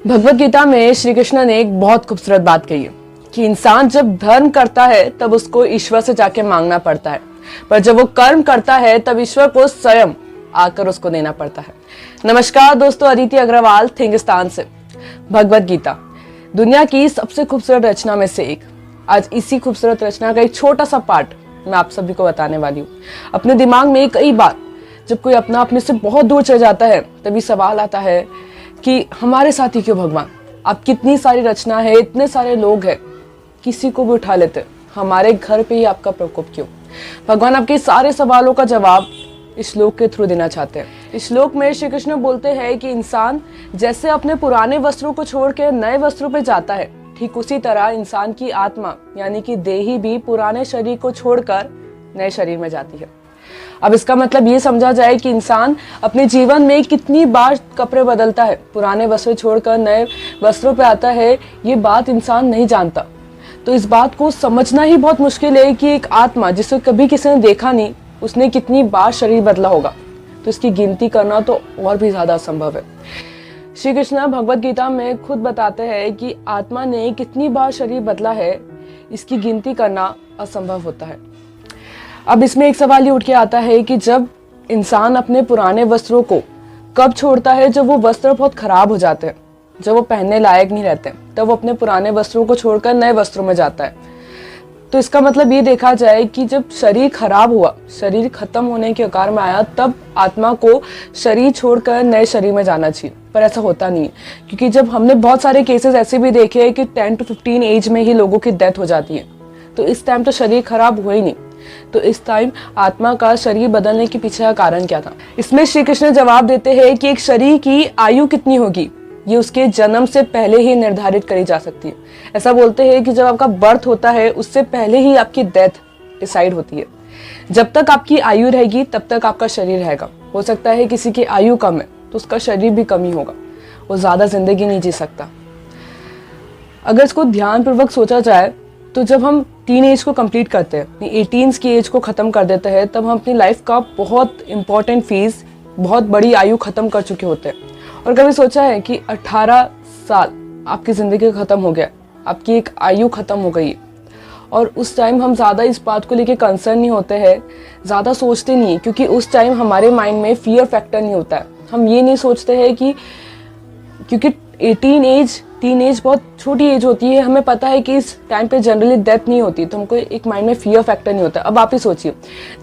भगवत गीता में श्री कृष्ण ने एक बहुत खूबसूरत बात कही है कि इंसान जब धर्म करता है तब उसको ईश्वर से जाके मांगना पड़ता है, पर जब वो कर्म करता है तब ईश्वर को स्वयं आकर उसको देना पड़ता है। नमस्कार दोस्तों, अदिति अग्रवाल थिंगिस्तान से। भगवत गीता दुनिया की सबसे खूबसूरत रचना में से एक। आज इसी खूबसूरत रचना का एक छोटा सा पार्ट मैं आप सभी को बताने वाली हूँ। अपने दिमाग में कई बार जब कोई अपने से बहुत दूर चले जाता है तभी सवाल आता है कि हमारे साथ ही क्यों भगवान? आप कितनी सारी रचना है, इतने सारे लोग हैं, किसी को भी उठा लेते, हमारे घर पे ही आपका प्रकोप क्यों? भगवान आपके सारे सवालों का जवाब इस श्लोक के थ्रू देना चाहते हैं। इस श्लोक में श्री कृष्ण बोलते हैं कि इंसान जैसे अपने पुराने वस्त्रों को छोड़ के नए वस्त्रों पे जाता है, ठीक उसी तरह इंसान की आत्मा यानी कि देही भी पुराने शरीर को छोड़कर नए शरीर में जाती है। अब इसका मतलब ये समझा जाए कि इंसान अपने जीवन में कितनी बार कपड़े बदलता है, पुराने वस्त्र छोड़कर नए वस्त्रों पे आता है, ये बात इंसान नहीं जानता। तो इस बात को समझना ही बहुत मुश्किल है कि एक आत्मा जिसे कभी किसी ने देखा नहीं, उसने कितनी बार शरीर बदला होगा। तो इसकी गिनती करना तो और भी ज्यादा असंभव है। श्री कृष्ण भगवत गीता में खुद बताते हैं कि आत्मा ने कितनी बार शरीर बदला है, इसकी गिनती करना असंभव होता है। अब इसमें एक सवाल ये उठ के आता है कि जब इंसान अपने पुराने वस्त्रों को कब छोड़ता है? जब वो वस्त्र बहुत खराब हो जाते हैं, जब वो पहनने लायक नहीं रहते, तब वो अपने पुराने वस्त्रों को छोड़कर नए वस्त्रों में जाता है। तो इसका मतलब ये देखा जाए कि जब शरीर खराब हुआ, शरीर खत्म होने के आकार में आया, तब आत्मा को शरीर छोड़कर नए शरीर में जाना चाहिए। पर ऐसा होता नहीं है, क्योंकि जब हमने बहुत सारे केसेस ऐसे भी देखे हैं कि 10 to 15 एज में ही लोगों की डेथ हो जाती है। तो इस टाइम तो शरीर खराब हुआ ही नहीं, तो इस टाइम आत्मा का शरीर बदलने के पीछे का कारण क्या था? इसमें श्री कृष्ण जवाब देते हैं कि एक शरीर की आयु कितनी होगी ये उसके जन्म से पहले ही निर्धारित करी जा सकती है। ऐसा बोलते हैं कि जब आपका बर्थ होता है उससे पहले ही आपकी डेथ डिसाइड होती है। जब तक आपकी आयु रहेगी तब तक आपका शरीर रहेगा। हो सकता है किसी की आयु कम है तो उसका शरीर भी कम ही होगा, वो ज्यादा जिंदगी नहीं जी सकता। अगर इसको ध्यानपूर्वक सोचा जाए तो जब हम टीन एज को कंप्लीट करते हैं, अपनी 18 की एज को खत्म कर देते हैं, तब हम अपनी लाइफ का बहुत इंपॉर्टेंट फेज, बहुत बड़ी आयु खत्म कर चुके होते हैं। और कभी सोचा है कि 18 साल आपकी जिंदगी खत्म हो गया, आपकी एक आयु खत्म हो गई, और उस टाइम हम ज्यादा इस बात को लेके कंसर्न नहीं होते हैं, ज्यादा सोचते नहीं, क्योंकि उस टाइम हमारे माइंड में फियर फैक्टर नहीं होता है। हम ये नहीं सोचते हैं कि क्योंकि 18 टीन एज बहुत छोटी एज होती है, हमें पता है कि इस टाइम पे जनरली डेथ नहीं होती, तो हमको एक माइंड में फियर फैक्टर नहीं होता। अब आप ही सोचिए,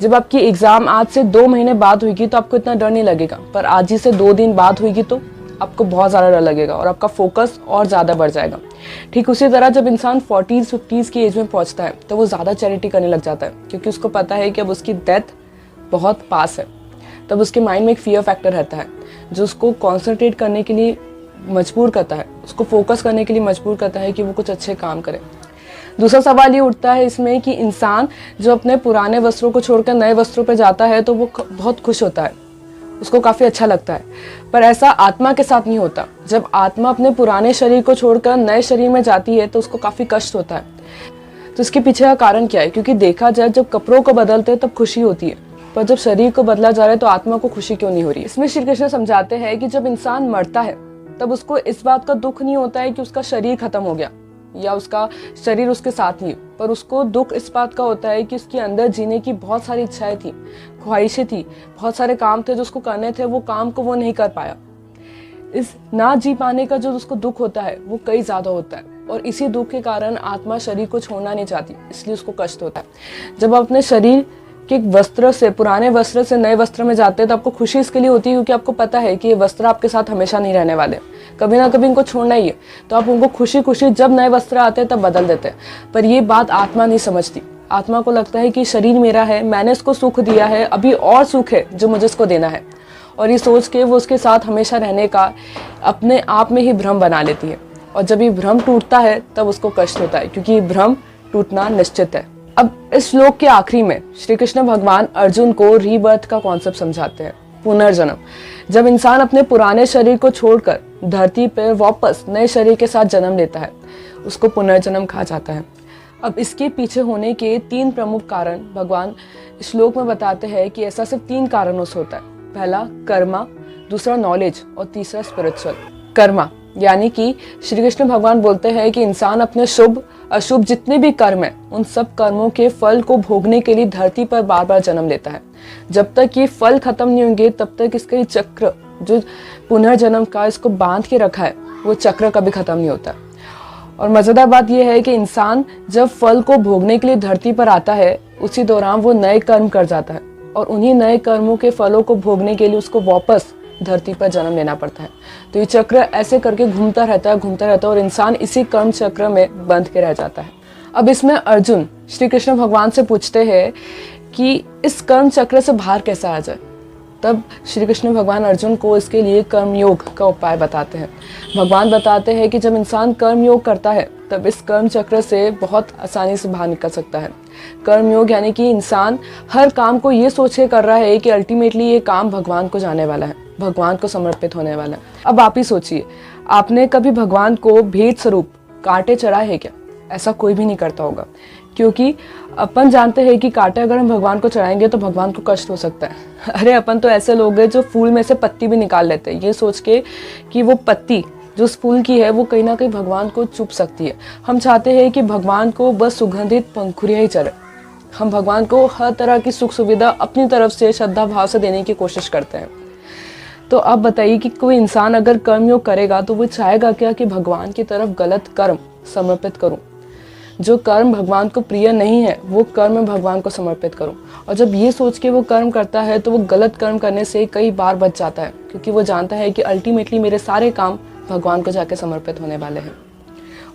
जब आपकी एग्जाम आज से 2 महीने बाद हुई तो आपको इतना डर नहीं लगेगा, पर आज ही से 2 दिन बाद हुई तो आपको बहुत ज्यादा डर लगेगा और आपका फोकस और ज्यादा बढ़ जाएगा। ठीक उसी तरह जब इंसान 40s-50s की एज में पहुंचता है तो वो ज्यादा चैरिटी करने लग जाता है, क्योंकि उसको पता है कि अब उसकी डेथ बहुत पास है। तब उसके माइंड में एक फियर फैक्टर रहता है जो उसको कॉन्सेंट्रेट करने के लिए मजबूर करता है, उसको फोकस करने के लिए मजबूर करता है कि वो कुछ अच्छे काम करे। दूसरा सवाल ये उठता है इसमें कि इंसान जो अपने पुराने वस्त्रों को छोड़कर नए वस्त्रों पर जाता है तो वो बहुत खुश होता है, उसको काफी अच्छा लगता है। पर ऐसा आत्मा के साथ नहीं होता। जब आत्मा अपने पुराने शरीर को छोड़कर नए शरीर में जाती है तो उसको काफी कष्ट होता है। तो इसके पीछे का कारण क्या है? क्योंकि देखा जाए जब कपड़ों को बदलते हैं तब खुशी होती है, पर जब शरीर को बदला जा रहा है तो आत्मा को खुशी क्यों नहीं हो रही? इसमें श्री कृष्ण समझाते हैं कि जब इंसान मरता है तब उसको इस बात का दुख नहीं होता है कि उसका शरीर खत्म हो गया या उसका शरीर उसके साथ नहीं, पर उसको दुख इस बात का होता है कि उसके अंदर जीने की बहुत सारी इच्छाएं थी, ख्वाहिशें थी, बहुत सारे काम थे जो उसको करने थे, वो काम को वो नहीं कर पाया। इस ना जी पाने का जो उसको दुख होता है वो कई ज्यादा होता है, और इसी दुख के कारण आत्मा शरीर को छोड़ना नहीं चाहती, इसलिए उसको कष्ट होता है। जब आप अपने शरीर कि वस्त्र से, पुराने वस्त्र से नए वस्त्र में जाते हैं तो आपको खुशी इसके लिए होती है क्योंकि आपको पता है कि ये वस्त्र आपके साथ हमेशा नहीं रहने वाले, कभी ना कभी इनको छोड़ना ही है। तो आप उनको खुशी खुशी जब नए वस्त्र आते हैं तब बदल देते हैं। पर ये बात आत्मा नहीं समझती। आत्मा को लगता है कि शरीर मेरा है, मैंने इसको सुख दिया है, अभी और सुख है जो मुझे इसको देना है, और ये सोच के वो उसके साथ हमेशा रहने का अपने आप में ही भ्रम बना लेती है। और जब ये भ्रम टूटता है तब उसको कष्ट होता है, क्योंकि ये भ्रम टूटना निश्चित है। अब इस श्लोक के आखिरी में श्री कृष्ण भगवान अर्जुन को रीबर्थ का कॉन्सेप्ट समझाते हैं, पुनर्जन्म। जब इंसान अपने पुराने शरीर को छोड़कर धरती पर वापस नए शरीर के साथ जन्म लेता है उसको पुनर्जन्म कहा जाता है। अब इसके पीछे होने के 3 प्रमुख कारण भगवान इस श्लोक में बताते हैं कि ऐसा सिर्फ 3 कारणों से होता है। पहला कर्मा, दूसरा नॉलेज और तीसरा स्पिरिचुअल। कर्मा यानी कि श्री कृष्ण भगवान बोलते हैं कि इंसान अपने शुभ अशुभ जितने भी कर्म हैं उन सब कर्मों के फल को भोगने के लिए धरती पर बार बार जन्म लेता है। जब तक ये फल खत्म नहीं होंगे तब तक इसका ये चक्र जो पुनर्जन्म का इसको बांध के रखा है वो चक्र कभी खत्म नहीं होता। और मजेदार बात यह है कि इंसान जब फल को भोगने के लिए धरती पर आता है उसी दौरान वो नए कर्म कर जाता है और उन्हीं नए कर्मों के फलों को भोगने के लिए उसको वापस धरती पर जन्म लेना पड़ता है। तो ये चक्र ऐसे करके घूमता रहता है और इंसान इसी कर्म चक्र में बंध के रह जाता है। अब इसमें अर्जुन श्री कृष्ण भगवान से पूछते हैं कि इस कर्म चक्र से बाहर कैसे आ जाए। तब श्री कृष्ण भगवान अर्जुन को इसके लिए कर्मयोग का उपाय बताते हैं। भगवान बताते हैं कि जब इंसान कर्मयोग करता है तब इस कर्म चक्र से बहुत आसानी से बाहर निकल सकता है। कर्मयोग यानी कि इंसान हर काम को ये सोच के कर रहा है कि अल्टीमेटली ये काम भगवान को जाने वाला है, भगवान को समर्पित होने वाला है। अब आप ही सोचिए, आपने कभी भगवान को भेंट स्वरूप कांटे चढ़ाए हैं क्या? ऐसा कोई भी नहीं करता होगा, क्योंकि अपन जानते हैं कि कांटे अगर हम भगवान को चढ़ाएंगे तो भगवान को कष्ट हो सकता है। अरे अपन तो ऐसे लोग हैं जो फूल में से पत्ती भी निकाल लेते हैं ये सोच के कि वो पत्ती जो उस फूल की है वो कहीं ना कहीं भगवान को चुभ सकती है। हम चाहते हैं कि भगवान को बस सुगंधित पंखुड़ियाँ ही चढ़े। हम भगवान को हर तरह की सुख सुविधा अपनी तरफ से श्रद्धा भाव से देने की कोशिश करते हैं। तो अब बताइए कि कोई इंसान अगर कर्मयोग करेगा तो वो चाहेगा क्या कि भगवान की तरफ गलत कर्म समर्पित करूं, जो कर्म भगवान को प्रिय नहीं है वो कर्म मैं भगवान को समर्पित करूं। और जब ये सोच के वो कर्म करता है तो वो गलत कर्म करने से कई बार बच जाता है, क्योंकि वो जानता है कि अल्टीमेटली मेरे सारे काम भगवान को जाके समर्पित होने वाले हैं।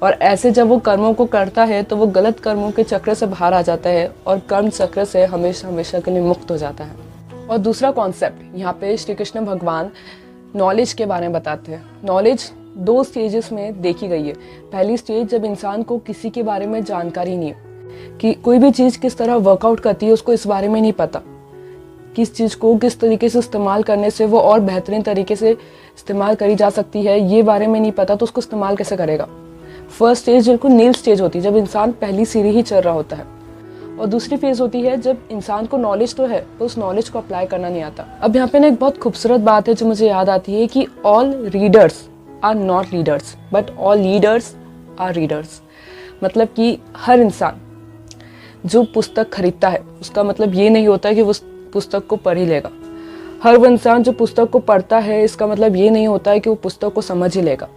और ऐसे जब वो कर्मों को करता है तो वो गलत कर्मों के चक्र से बाहर आ जाता है और कर्म चक्र से हमेशा हमेशा के लिए मुक्त हो जाता है। और दूसरा कॉन्सेप्ट यहाँ पे श्री कृष्ण भगवान नॉलेज के बारे में बताते हैं। नॉलेज 2 स्टेजेस में देखी गई है। पहली स्टेज जब इंसान को किसी के बारे में जानकारी नहीं है कि कोई भी चीज़ किस तरह वर्कआउट करती है, उसको इस बारे में नहीं पता, किस चीज़ को किस तरीके से इस्तेमाल करने से वो और बेहतरीन तरीके से इस्तेमाल करी जा सकती है ये बारे में नहीं पता, तो उसको इस्तेमाल कैसे करेगा। फर्स्ट स्टेज बिल्कुल नील स्टेज होती है जब इंसान पहली सीढ़ी ही चल रहा होता है। और दूसरी फेज होती है जब इंसान को नॉलेज तो है तो उस नॉलेज को अप्लाई करना नहीं आता। अब यहाँ पे ना एक बहुत खूबसूरत बात है जो मुझे याद आती है कि all readers are not leaders but all leaders are readers. मतलब कि हर इंसान जो पुस्तक खरीदता है उसका मतलब ये नहीं होता कि वो उस पुस्तक को पढ़ ही लेगा। हर वो इंसान जो पुस्तक को पढ़ता है इसका मतलब ये नहीं होता है कि वो पुस्तक को समझ ही लेगा।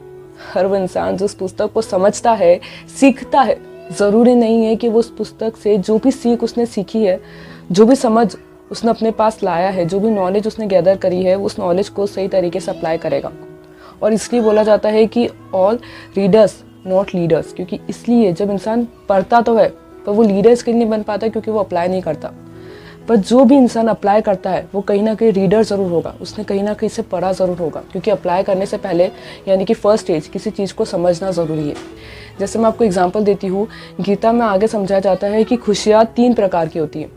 हर वो इंसान जो उस पुस्तक को समझता है, सीखता है, ज़रूरी नहीं है कि वो उस पुस्तक से जो भी सीख उसने सीखी है, जो भी समझ उसने अपने पास लाया है, जो भी नॉलेज उसने गैदर करी है, उस नॉलेज को सही तरीके से अप्लाई करेगा। और इसलिए बोला जाता है कि ऑल रीडर्स नॉट लीडर्स, क्योंकि इसलिए जब इंसान पढ़ता तो है पर वो लीडर्स के लिए नहीं बन पाता क्योंकि वो अप्लाई नहीं करता। पर जो भी इंसान अप्लाई करता है वो कहीं ना कहीं रीडर ज़रूर होगा, उसने कहीं ना कहीं से पढ़ा ज़रूर होगा, क्योंकि अप्लाई करने से पहले यानी कि फर्स्ट स्टेज किसी चीज़ को समझना ज़रूरी है। जैसे मैं आपको एग्जांपल देती हूँ, गीता में आगे समझाया जाता है कि खुशियाँ 3 प्रकार की होती हैं,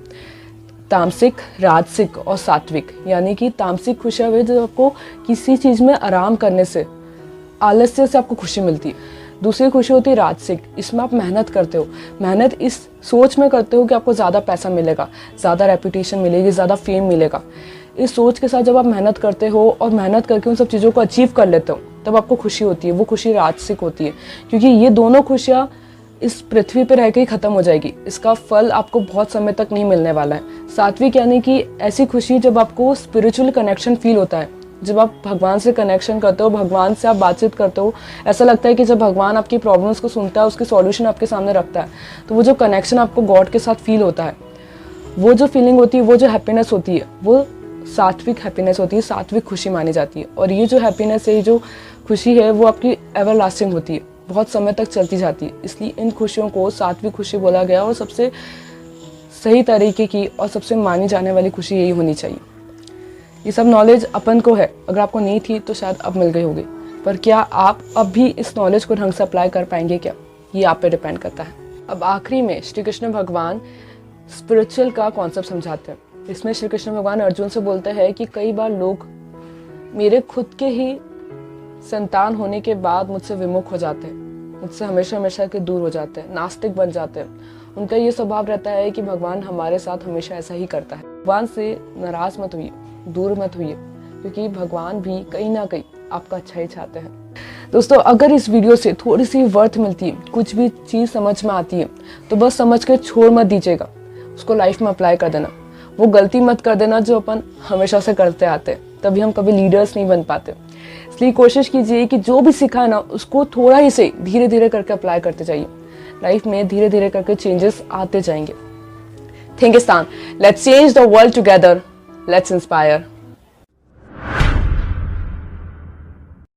तामसिक, राजसिक और सात्विक। यानी कि तामसिक खुशियाँ वे जो आपको किसी चीज़ में आराम करने से, आलस्य से आपको खुशी मिलती है। दूसरी खुशी होती है राजसिक, इसमें आप मेहनत करते हो, मेहनत इस सोच में करते हो कि आपको ज़्यादा पैसा मिलेगा, ज़्यादा रेपुटेशन मिलेगी, ज़्यादा फेम मिलेगा। इस सोच के साथ जब आप मेहनत करते हो और मेहनत करके उन सब चीज़ों को अचीव कर लेते हो तब आपको खुशी होती है, वो खुशी राजसिक होती है। क्योंकि ये दोनों खुशियाँ इस पृथ्वी पर रह के ही ख़त्म हो जाएगी, इसका फल आपको बहुत समय तक नहीं मिलने वाला है। सात्विक यानी कि ऐसी खुशी जब आपको स्पिरिचुअल कनेक्शन फील होता है, जब आप भगवान से कनेक्शन करते हो, भगवान से आप बातचीत करते हो, ऐसा लगता है कि जब भगवान आपकी प्रॉब्लम्स को सुनता है, उसके सॉल्यूशन आपके सामने रखता है, तो वो जो कनेक्शन आपको गॉड के साथ फील होता है, वो जो फीलिंग होती है, वो जो हैप्पीनेस होती है, वो सात्विक हैप्पीनेस होती है, सात्विक खुशी मानी जाती है। और ये जो हैप्पीनेस है, ये जो खुशी है, वो आपकी एवर लास्टिंग होती है, बहुत समय तक चलती जाती है। इसलिए इन खुशियों को सात्विक खुशी बोला गया और सबसे सही तरीके की और सबसे मानी जाने वाली खुशी यही होनी चाहिए। ये सब नॉलेज अपन को है, अगर आपको नहीं थी तो शायद अब मिल गई होगी, पर क्या आप अब भी इस नॉलेज को ढंग से अप्लाई कर पाएंगे क्या, ये आप पे डिपेंड करता है। अब आखिरी में श्री कृष्ण भगवान स्पिरिचुअल का कॉन्सेप्ट समझाते हैं। इसमें श्री कृष्ण भगवान अर्जुन से बोलते हैं कि कई बार लोग मेरे खुद के ही संतान होने के बाद मुझसे विमुख हो जाते हैं, मुझसे हमेशा हमेशा के दूर हो जाते हैं, नास्तिक बन जाते हैं। उनका ये स्वभाव रहता है कि भगवान हमारे साथ हमेशा ऐसा ही करता है। भगवान से नाराज मत होइए, दूर मत होइए, क्योंकि भगवान भी कहीं ना कहीं आपका अच्छा ही चाहते हैं। दोस्तों अगर इस वीडियो से थोड़ी सी वर्थ मिलती है, कुछ भी चीज़ समझ में आती है, तो बस समझ के छोड़ मत दीजिएगा, उसको लाइफ में अप्लाई कर देना। वो गलती मत कर देना जो अपन हमेशा से करते आते हैं, तभी हम कभी लीडर्स नहीं बन पाते। इसलिए कोशिश कीजिए कि जो भी सीखा है ना उसको थोड़ा ही से धीरे धीरे करके अप्लाई करते जाइए। लाइफ में धीरे धीरे करके चेंजेस आते जाएंगे। Thinkistan, let's change the world together, let's inspire.